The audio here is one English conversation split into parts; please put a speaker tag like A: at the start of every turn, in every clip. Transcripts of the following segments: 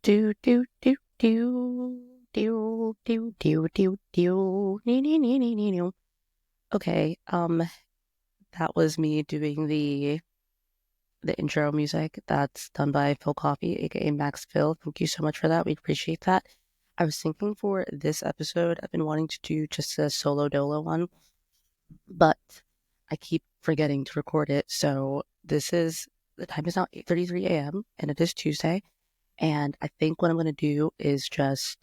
A: Do do do do do do do do do nee, nee, nee, nee, nee, nee. Okay, that was me doing the intro music that's done by Phil Coffey, aka Max Phil. Thank you so much for that. We appreciate that. I was thinking for this episode, I've been wanting to do just a solo dolo one, but I keep forgetting to record it. So the time is now 8:33 a.m. and it is Tuesday. And I think what I'm gonna do is just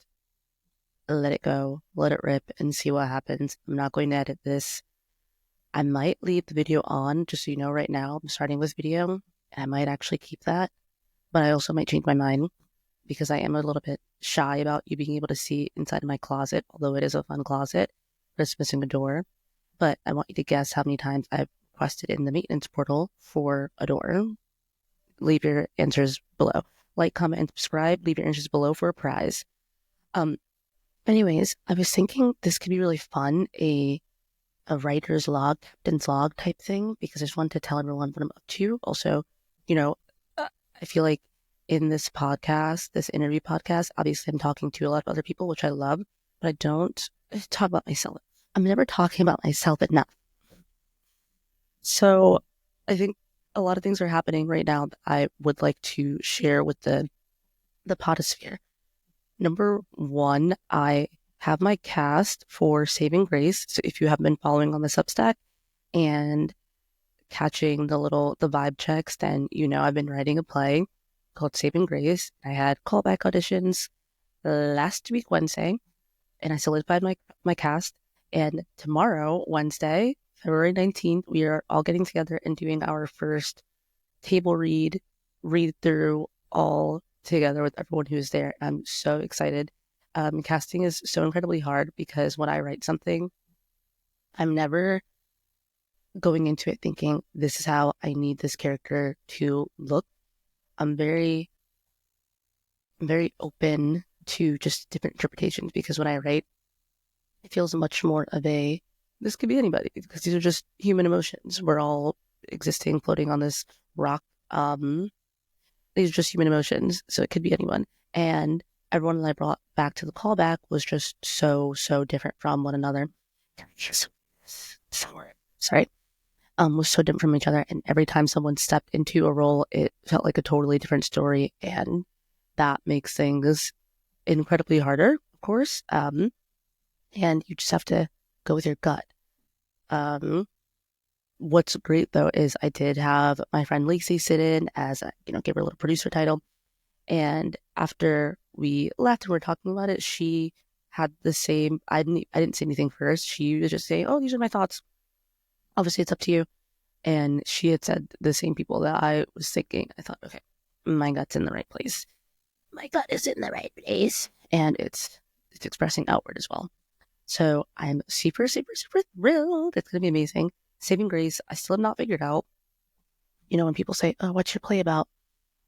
A: let it go, let it rip, and see what happens. I'm not going to edit this. I might leave the video on, just so you know right now, I'm starting this video, and I might actually keep that, but I also might change my mind because I am a little bit shy about you being able to see inside of my closet, although it is a fun closet, but it's missing a door. But I want you to guess how many times I've requested in the maintenance portal for a door. Leave your answers below. Like, comment, and subscribe. Leave your answers below for a prize. Um, Anyways, I was thinking this could be really fun, a writer's log, captain's log type thing, because I just wanted to tell everyone what I'm up to. Also, you know, I feel like in this podcast, this interview podcast, obviously I'm talking to a lot of other people, which I love, but I don't talk about myself. I'm never talking about myself enough. So I think a lot of things are happening right now that I would like to share with the podosphere. Number one, I have my cast for Saving Grace. So if you have been following on the Substack and catching the vibe checks, then you know I've been writing a play called Saving Grace. I had callback auditions last week Wednesday, and I solidified my cast. And tomorrow, Wednesday, February 19th, we are all getting together and doing our first table read through all together with everyone who's there. I'm so excited. Casting is so incredibly hard because when I write something, I'm never going into it thinking this is how I need this character to look. I'm very open to just different interpretations because when I write, it feels much more of a this could be anybody because these are just human emotions. We're all existing, floating on this rock. These are just human emotions, so it could be anyone. And everyone that I brought back to the callback was just so different from one another. Sorry. Was so different from each other. And every time someone stepped into a role, it felt like a totally different story. And that makes things incredibly harder, of course. And you just have to go with your gut. What's great though is I did have my friend Lacey sit in as gave her a little producer title. And after we left and we were talking about it, she had the same. I didn't say anything first. She was just saying, "Oh, these are my thoughts. Obviously, it's up to you." And she had said the same people that I was thinking. I thought, okay, my gut's in the right place. My gut is in the right place, and it's expressing outward as well. So I'm super thrilled. It's gonna be amazing. Saving Grace, I still have not figured out. When people say, "Oh, what's your play about?"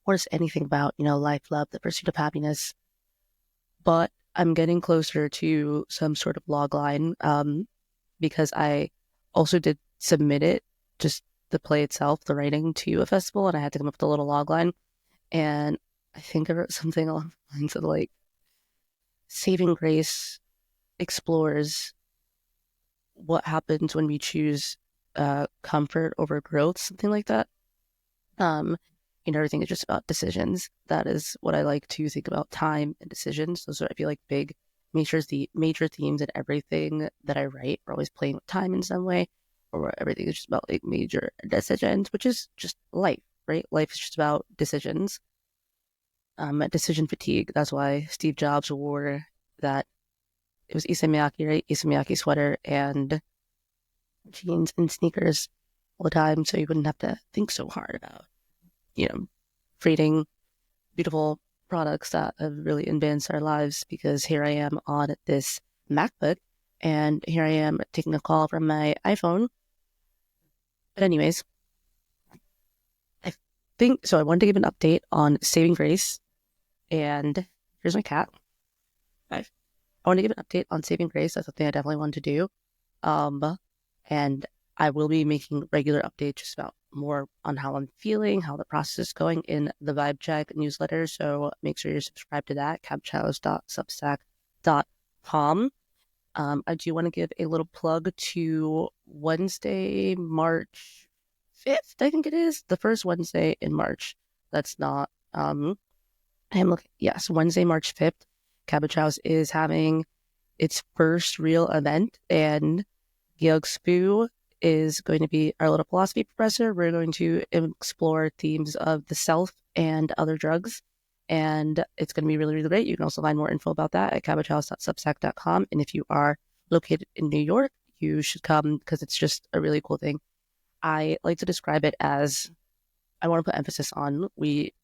A: What is anything about? Life, love, the pursuit of happiness. But I'm getting closer to some sort of log line because I also did submit it, just the play itself, the writing, to a festival, and I had to come up with a little log line. And I think I wrote something along the lines of like, Saving Grace explores what happens when we choose comfort over growth, something like that. Everything is just about decisions. That is what I like to think about: time and decisions. Those are, I feel like, big major themes in everything that I write. We're always playing with time in some way, or everything is just about like major decisions, which is just life, right? Life is just about decisions. Decision fatigue. That's why Steve Jobs wore that. It was Issey Miyake, right? Issey Miyake sweater and jeans and sneakers all the time, so you wouldn't have to think so hard about creating beautiful products that have really advanced our lives. Because here I am on this MacBook and here I am taking a call from my iPhone. But anyways, I think so. I wanted to give an update on Saving Grace, and here's my cat. I want to give an update on Saving Grace. That's something I definitely want to do. And I will be making regular updates just about more on how I'm feeling, how the process is going in the Vibe Check newsletter. So make sure you're subscribed to that, cabchows.substack.com. I do want to give a little plug to Wednesday, March 5th, I think it is, the first Wednesday in March. That's not, I'm looking, yes, Wednesday, March 5th, Cabbage House is having its first real event, and Gyug Spoo is going to be our little philosophy professor. We're going to explore themes of the self and other drugs, and it's going to be really, really great. You can also find more info about that at cabbagehouse.substack.com. And if you are located in New York, you should come because it's just a really cool thing. I like to describe it as, I want to put emphasis on, we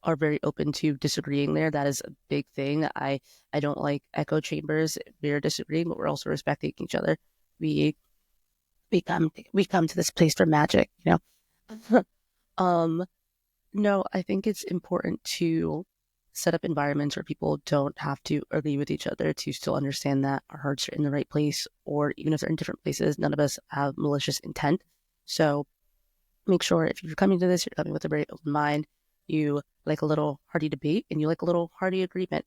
A: are very open to disagreeing there. That is a big thing. I don't like echo chambers. We're disagreeing, but we're also respecting each other. We we come to this place for magic, you know. No, I think it's important to set up environments where people don't have to agree with each other to still understand that our hearts are in the right place, or even if they're in different places, none of us have malicious intent. So make sure if you're coming to this, you're coming with a very open mind. You like a little hearty debate and you like a little hearty agreement.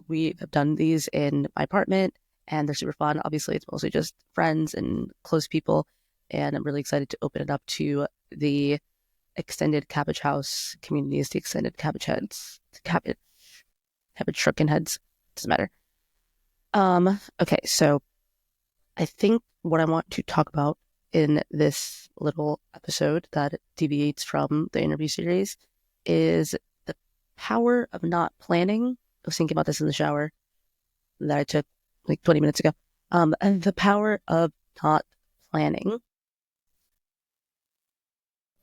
A: We have done these in my apartment and they're super fun. Obviously, it's mostly just friends and close people. And I'm really excited to open it up to the extended Cabbage House communities, the extended Cabbage Heads, Cabbage Shrunken Heads. Doesn't matter. Okay, so I think what I want to talk about in this little episode that deviates from the interview series is the power of not planning. I was thinking about this in the shower that I took like 20 minutes ago. And the power of not planning,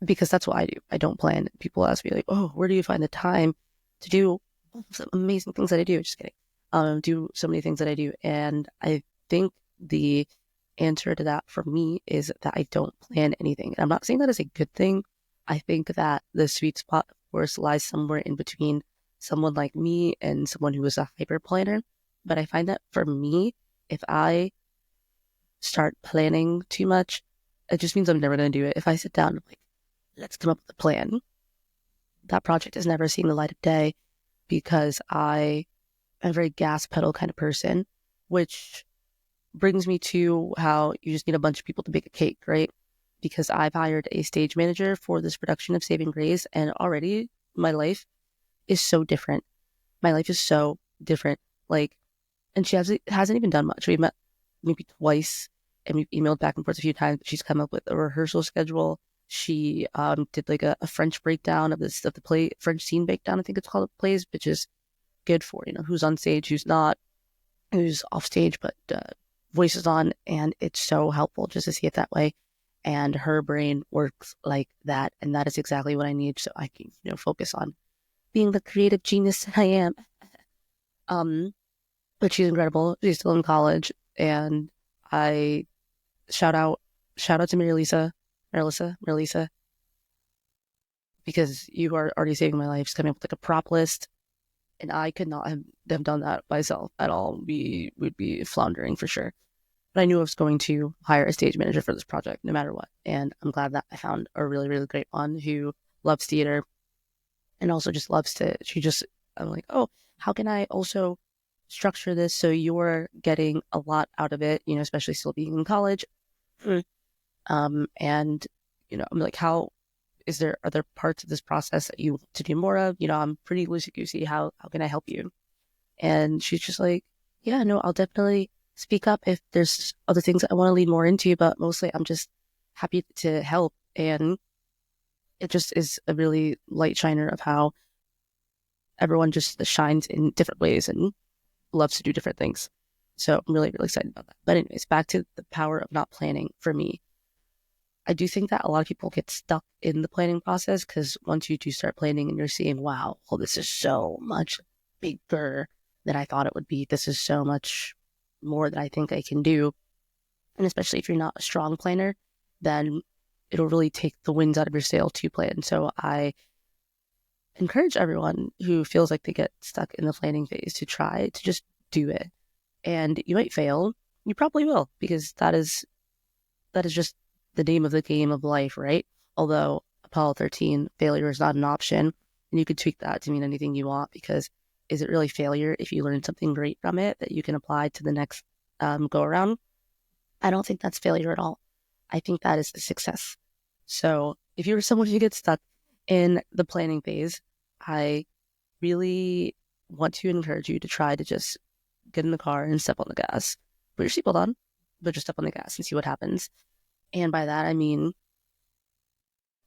A: because that's what I do. I don't plan. People ask me like, "Oh, where do you find the time to do all the amazing things that I do?" Just kidding. Do so many things that I do, and I think the answer to that for me is that I don't plan anything. And I'm not saying that is a good thing. I think that the sweet spot, of course, lies somewhere in between someone like me and someone who is a hyper planner. But I find that for me, if I start planning too much, it just means I'm never going to do it. If I sit down and like, let's come up with a plan, that project has never seen the light of day because I am a very gas pedal kind of person, which brings me to how you just need a bunch of people to bake a cake, right? Because I've hired a stage manager for this production of Saving Grace, and already my life is so different. My life is so different. Like, and she hasn't even done much. We've met maybe twice, and we've emailed back and forth a few times. She's come up with a rehearsal schedule. She did like a French breakdown of the play, French scene breakdown, I think it's called, plays, which is good for, you know, who's on stage, who's not, who's off stage, but voices on, and it's so helpful just to see it that way. And her brain works like that, and that is exactly what I need, so I can, you know, focus on being the creative genius that I am. But she's incredible. She's still in college, and I shout out to Marilisa, because you are already saving my life. She's coming up with like a prop list, and I could not have done that myself at all. We would be floundering for sure. But I knew I was going to hire a stage manager for this project no matter what. And I'm glad that I found a really, really great one who loves theater and also just loves to, I'm like, oh, how can I also structure this so you're getting a lot out of it, you know, especially still being in college. And, you know, I'm like, are there parts of this process that you want to do more of? You know, I'm pretty loosey-goosey. How can I help you? And she's just like, yeah, no, I'll definitely speak up if there's other things that I want to lead more into, but mostly I'm just happy to help. And it just is a really light shiner of how everyone just shines in different ways and loves to do different things. So I'm really, really excited about that. But anyways, back to the power of not planning for me. I do think that a lot of people get stuck in the planning process because once you do start planning and you're seeing, wow, well, this is so much bigger than I thought it would be. This is so much more that I think I can do. And especially if you're not a strong planner, then it'll really take the winds out of your sail to plan. So I encourage everyone who feels like they get stuck in the planning phase to try to just do it. And you might fail. You probably will, because that is just the name of the game of life, right? Although Apollo 13, failure is not an option. And you could tweak that to mean anything you want, because is it really failure if you learn something great from it that you can apply to the next go around? I don't think that's failure at all. I think that is a success. So if you're someone who gets stuck in the planning phase, I really want to encourage you to try to just get in the car and step on the gas. Put your seatbelt on, but just step on the gas and see what happens. And by that,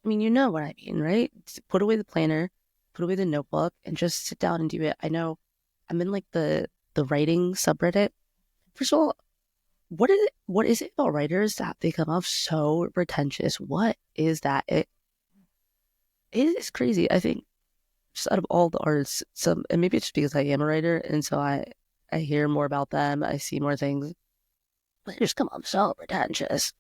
A: you know what I mean, right? Put away the planner, put away the notebook, and just sit down and do it. I know I'm in like the writing subreddit. First of all, what is it about writers that they come off so pretentious? What is that? It is crazy. I think just out of all the artists, and maybe it's just because I am a writer, and so I hear more about them, I see more things, but they just come off so pretentious,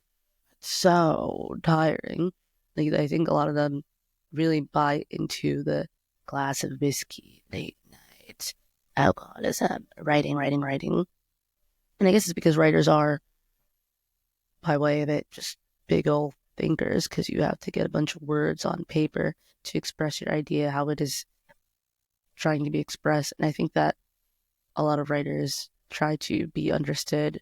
A: so tiring. Like, I think a lot of them really buy into the glass of whiskey, late night, alcoholism, writing, writing, writing. And I guess it's because writers are, by way of it, just big old thinkers, because you have to get a bunch of words on paper to express your idea, how it is trying to be expressed. And I think that a lot of writers try to be understood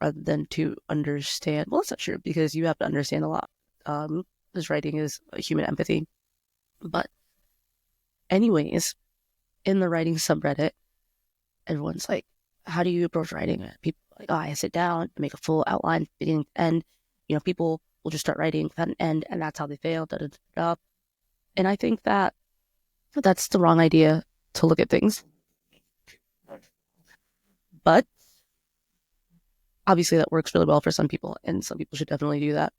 A: rather than to understand. Well, that's not true, because you have to understand a lot. Because writing is a human empathy. But anyways, in the writing subreddit, everyone's like, how do you approach writing? People are like, oh, I sit down, make a full outline, beginning to end. People will just start writing that and end, and that's how they fail. Da, da, da, da. And I think that that's the wrong idea to look at things. But obviously that works really well for some people, and some people should definitely do that.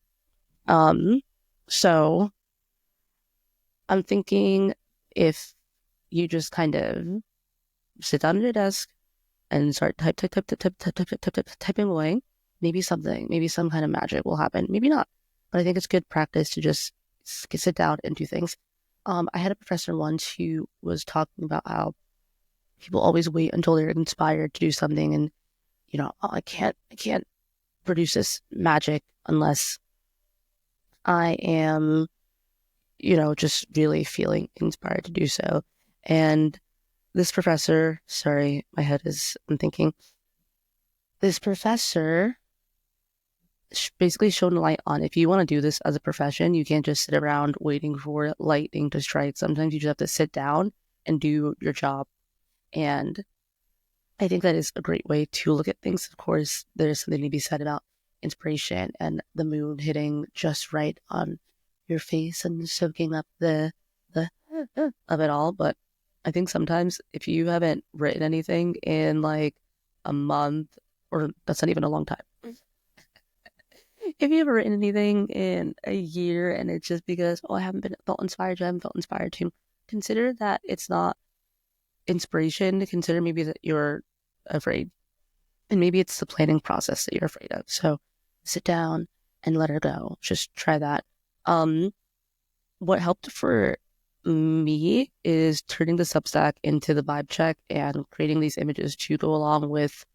A: So I'm thinking, if you just kind of sit down at your desk and start typing away, maybe some kind of magic will happen. Maybe not, but I think it's good practice to just sit down and do things. I had a professor once who was talking about how people always wait until they're inspired to do something, and oh, I can't produce this magic unless I am, just really feeling inspired to do so. And this professor, sorry, my head is, I'm thinking, this professor basically shone a light on, if you want to do this as a profession, you can't just sit around waiting for lightning to strike. Sometimes you just have to sit down and do your job. And I think that is a great way to look at things. Of course, there's something to be said about inspiration and the moon hitting just right on your face and soaking up the of it all. But I think sometimes if you haven't written anything in like a month, or that's not even a long time, if you haven't written anything in a year and it's just because, oh, I haven't felt inspired to, consider that it's not inspiration. Consider maybe that you're afraid, and maybe it's the planning process that you're afraid of. So sit down and let her go. Just try that. What helped for me is turning the Substack into the vibe check and creating these images to go along with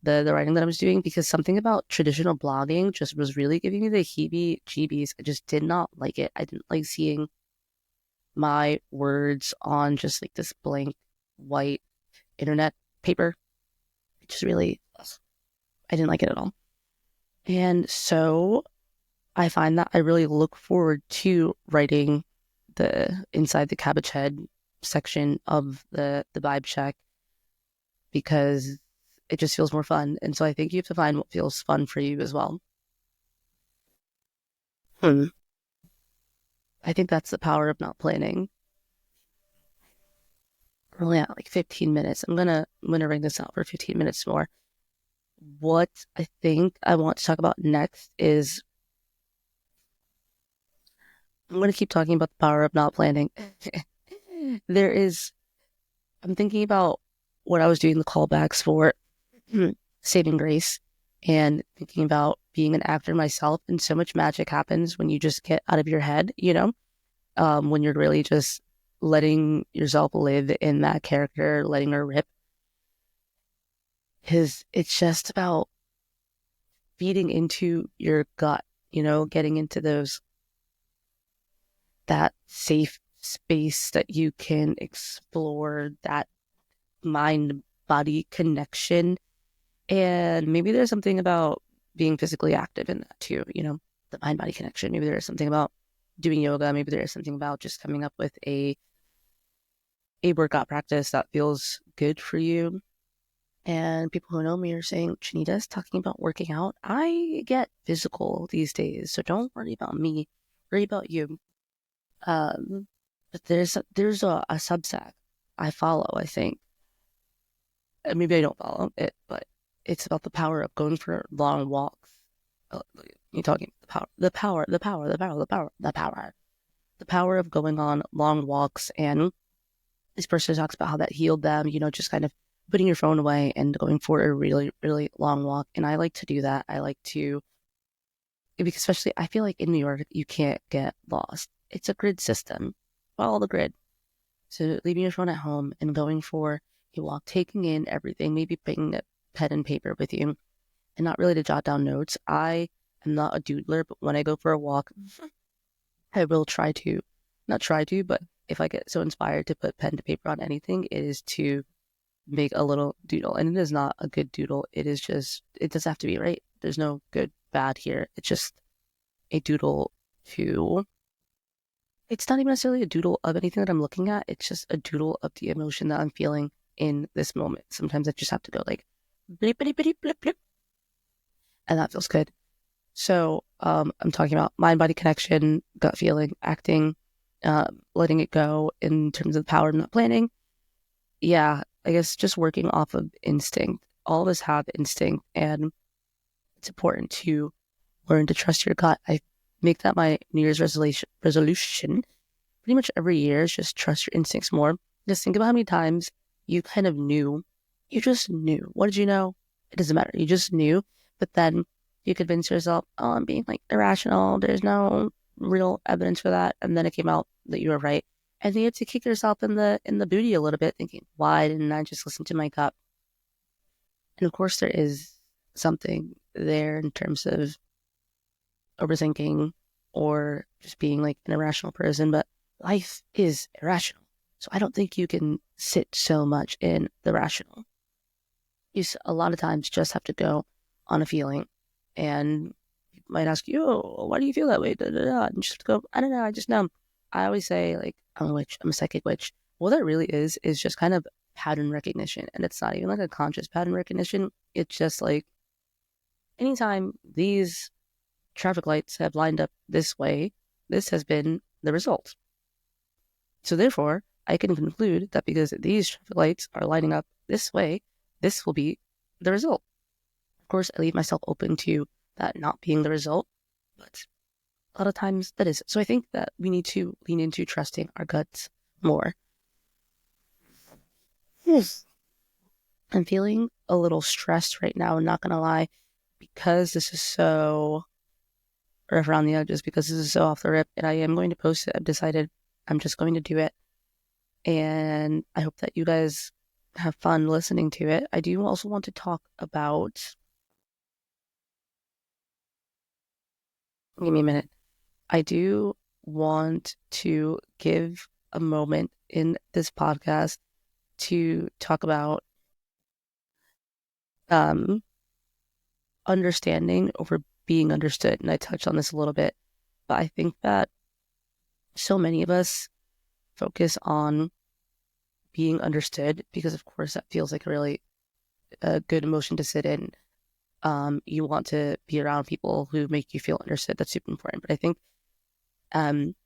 A: the writing that I was doing, because something about traditional blogging just was really giving me the heebie-jeebies. I just did not like it. I didn't like seeing my words on just like this blank white internet paper. It just really, I didn't like it at all. And so I find that I really look forward to writing the inside the cabbage head section of the vibe check, because it just feels more fun. And so I think you have to find what feels fun for you as well. I think that's the power of not planning. We're only at like 15 minutes. I'm gonna ring this out for 15 minutes more. What I think I want to talk about next is, I'm gonna keep talking about the power of not planning. I'm thinking about what I was doing the callbacks for Saving Grace, and thinking about being an actor myself. And so much magic happens when you just get out of your head, when you're really just letting yourself live in that character, letting her rip. Because it's just about feeding into your gut, getting into those that safe space that you can explore that mind-body connection. And maybe there's something about being physically active in that too, the mind-body connection. Maybe there's something about doing yoga. Maybe there's something about just coming up with a workout practice that feels good for you. And people who know me are saying, Shanita's talking about working out. I get physical these days, so don't worry about me. Worry about you. But there's a Substack I follow, I think. Maybe I don't follow it, but it's about the power of going for long walks. You're talking the power of going on long walks. And this person talks about how that healed them, just kind of putting your phone away and going for a really, really long walk. And I like to do that. I like to, because especially I feel like in New York, you can't get lost. It's a grid system. Follow the grid. So leaving your phone at home and going for a walk, taking in everything, maybe bringing a pen and paper with you, and not really to jot down notes. I am not a doodler, but when I go for a walk, I will but if I get so inspired to put pen to paper on anything, it is to make a little doodle. And it is not a good doodle. It does have to be right. There's no good, bad here. It's just a doodle it's not even necessarily a doodle of anything that I'm looking at. It's just a doodle of the emotion that I'm feeling in this moment. Sometimes I just have to go like, blip, blip, blip, blip, blip. And that feels good. So I'm talking about mind-body connection, gut feeling, acting, letting it go in terms of the power of not planning. Yeah, I guess just working off of instinct. All of us have instinct, and it's important to learn to trust your gut. I make that my New Year's resolution pretty much every year is just trust your instincts more. Just think about how many times you kind of knew. You just knew. What did you know? It doesn't matter. You just knew, but then you convince yourself, oh, I'm being like irrational. There's no real evidence for that. And then it came out that you were right. And then you have to kick yourself in the booty a little bit, thinking, why didn't I just listen to my gut? And of course, there is something there in terms of overthinking or just being like an irrational person, but life is irrational. So I don't think you can sit so much in the rational. You a lot of times just have to go on a feeling, and people might ask you, oh, why do you feel that way? Da, da, da. And just go, I don't know, I just know. I always say, like, I'm a witch, I'm a psychic witch. What that really is just kind of pattern recognition. And it's not even like a conscious pattern recognition. It's just like anytime these traffic lights have lined up this way, this has been the result. So therefore, I can conclude that because these traffic lights are lining up this way, this will be the result. Of course, I leave myself open to that not being the result, but a lot of times that is. So I think that we need to lean into trusting our guts more. Yes. I'm feeling a little stressed right now, I'm not going to lie, because this is so rough around the edges, because this is so off the rip, and I am going to post it. I've decided I'm just going to do it. And I hope that you guys have fun listening to it. I do also want to talk about, give me a minute. I do want to give a moment in this podcast to talk about understanding over being understood. And I touched on this a little bit, but I think that so many of us focus on being understood because, of course, that feels like a really good emotion to sit in. You want to be around people who make you feel understood. That's super important. But I think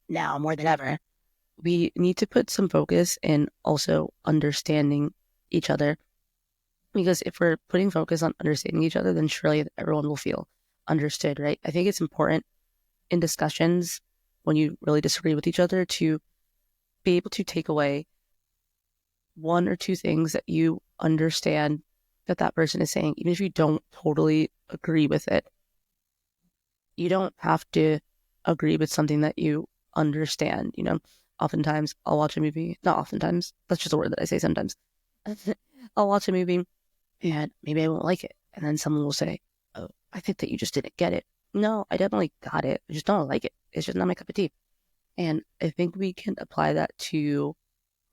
A: now more than ever, we need to put some focus in also understanding each other. Because if we're putting focus on understanding each other, then surely everyone will feel understood, right? I think it's important in discussions when you really disagree with each other to be able to take away one or two things that you understand that person is saying, even if you don't totally agree with it. You don't have to agree with something that you understand. Oftentimes I'll watch a movie, not oftentimes, that's just a word that I say sometimes. I'll watch a movie and maybe I won't like it. And then someone will say, oh, I think that you just didn't get it. No, I definitely got it. I just don't like it. It's just not my cup of tea. And I think we can apply that to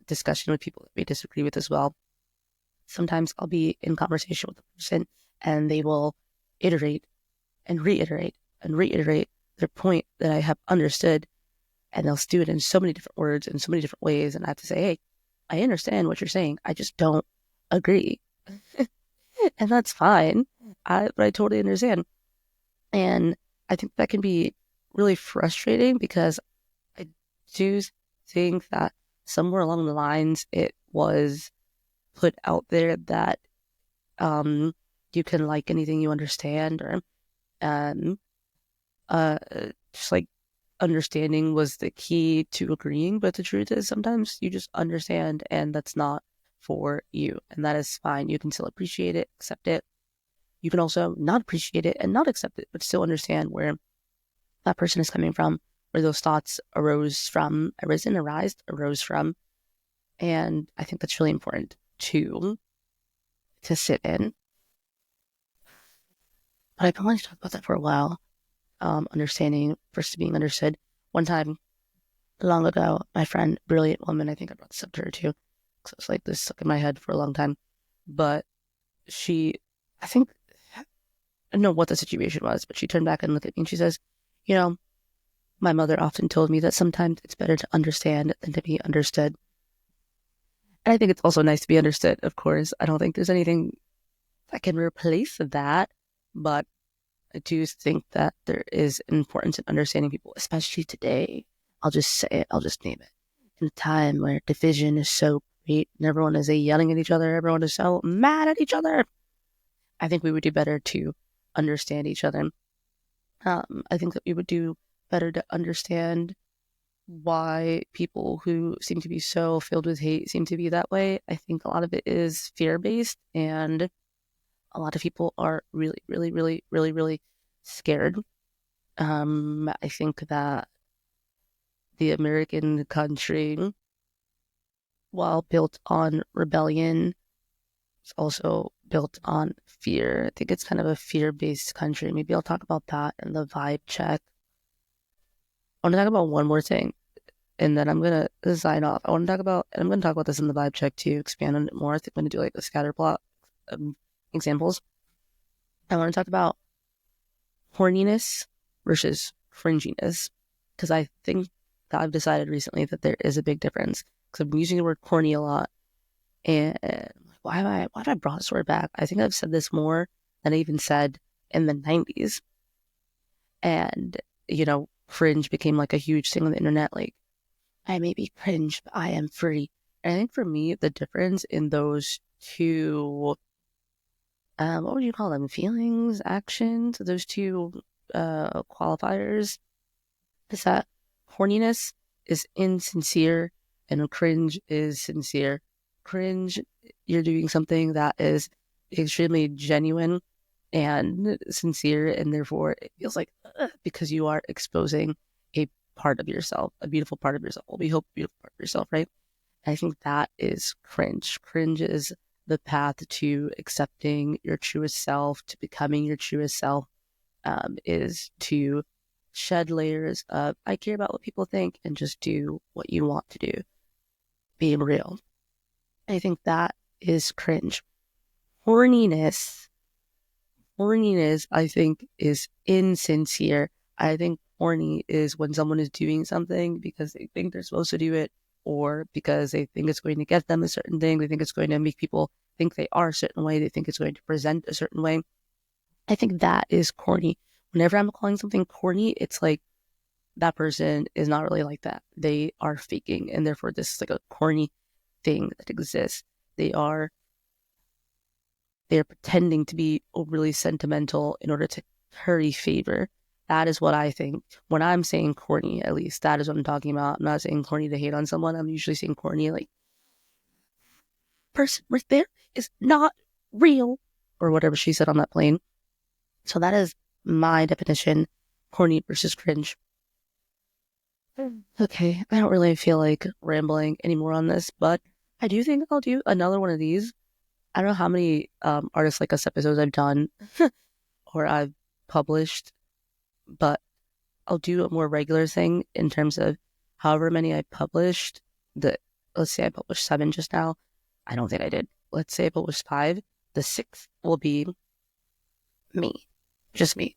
A: discussion with people that we disagree with as well. Sometimes I'll be in conversation with a person and they will iterate and reiterate their point that I have understood, and they'll do it in so many different words in so many different ways. And I have to say, hey, I understand what you're saying. I just don't agree. And that's fine. But I totally understand. And I think that can be really frustrating because I do think that somewhere along the lines it was put out there that um you can like anything you understand, or um uh just like understanding was the key to agreeing. But the truth is sometimes you just understand and that's not for you, and that is fine. You can still appreciate it, accept it. You can also not appreciate it and not accept it, but still understand where that person is coming from, where those thoughts arose from, arose from. And I think that's really important to sit in. But I've been wanting to talk about that for a while. Understanding versus being understood. One time, long ago, my friend, brilliant woman, I think I brought this up to her too, because it's like this stuck in my head for a long time. But she, I think, I don't know what the situation was, but she turned back and looked at me and she says, you know, my mother often told me that sometimes it's better to understand than to be understood. And I think it's also nice to be understood, of course. I don't think there's anything that can replace that, but I do think that there is importance in understanding people, especially today. I'll just say it, I'll just name it. In a time where division is so great and everyone is yelling at each other, everyone is so mad at each other, I think we would do better to understand each other. I think that we would do better to understand why people who seem to be so filled with hate seem to be that way. I think a lot of it is fear-based, and a lot of people are really, really, really, really, really scared. I think that the American country, while built on rebellion, is also built on fear. I think it's kind of a fear-based country. Maybe I'll talk about that in the vibe check. I want to talk about one more thing, and then I'm gonna sign off. I want to talk about, and I'm gonna talk about this in the vibe check to expand on it more. I think I'm gonna do like a scatter plot examples. I want to talk about horniness versus cringiness, because I think that I've decided recently that there is a big difference. Because I've been using the word corny a lot, and why have I brought this word back? I think I've said this more than I even said in the 90s, and cringe became like a huge thing on the internet. Like, I may be cringe, but I am free. And I think for me, the difference in those two, what would you call them? Feelings, actions, those two qualifiers, is that horniness is insincere and cringe is sincere. Cringe, you're doing something that is extremely genuine and sincere, and therefore it feels like because you are exposing a part of yourself, a beautiful part of yourself. Well, we hope a beautiful part of yourself, right? I think that is cringe. Cringe is the path to accepting your truest self, to becoming your truest self, is to shed layers of I care about what people think and just do what you want to do. Being real. I think that is cringe. Horniness, I think, is insincere. I think horny is when someone is doing something because they think they're supposed to do it, or because they think it's going to get them a certain thing. They think it's going to make people think they are a certain way. They think it's going to present a certain way. I think that is corny. Whenever I'm calling something corny, it's like that person is not really like that. They are faking, and therefore this is like a corny thing that exists. They're pretending to be overly sentimental in order to curry favor. That is what I think. When I'm saying corny, at least, that is what I'm talking about. I'm not saying corny to hate on someone. I'm usually saying corny like, person right there is not real, or whatever she said on that plane. So that is my definition, corny versus cringe. Okay, I don't really feel like rambling anymore on this, but I do think I'll do another one of these. I don't know how many artists like us episodes I've done or I've published, but I'll do a more regular thing in terms of however many I published, let's say I published 7 just now. I don't think I did. Let's say I published 5. The 6th will be me, just me.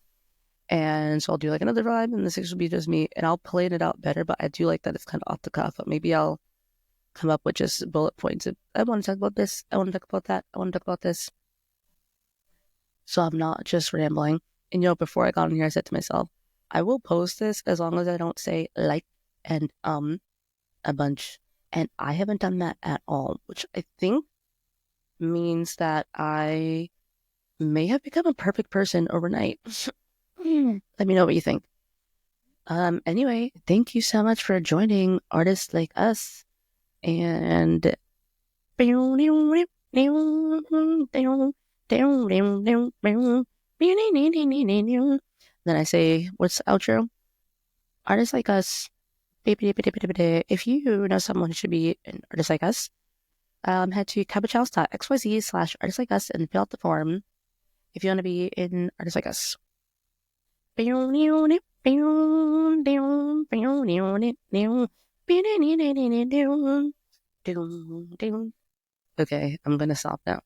A: And so I'll do like another 5, and the 6th will be just me, and I'll plan it out better. But I do like that it's kind of off the cuff. But maybe I'll come up with just bullet points. I want to talk about this. I want to talk about that. I want to talk about this. So I'm not just rambling. And before I got on here, I said to myself, I will post this as long as I don't say like and a bunch. And I haven't done that at all, which I think means that I may have become a perfect person overnight. Let me know what you think. Anyway, thank you so much for joining Artists Like Us. And then I say, what's the outro? Artists Like Us. If you know someone who should be an artist like us, head to cabbagehouse.xyz/artists like us and fill out the form if you want to be an artist like us. Okay, I'm gonna stop now.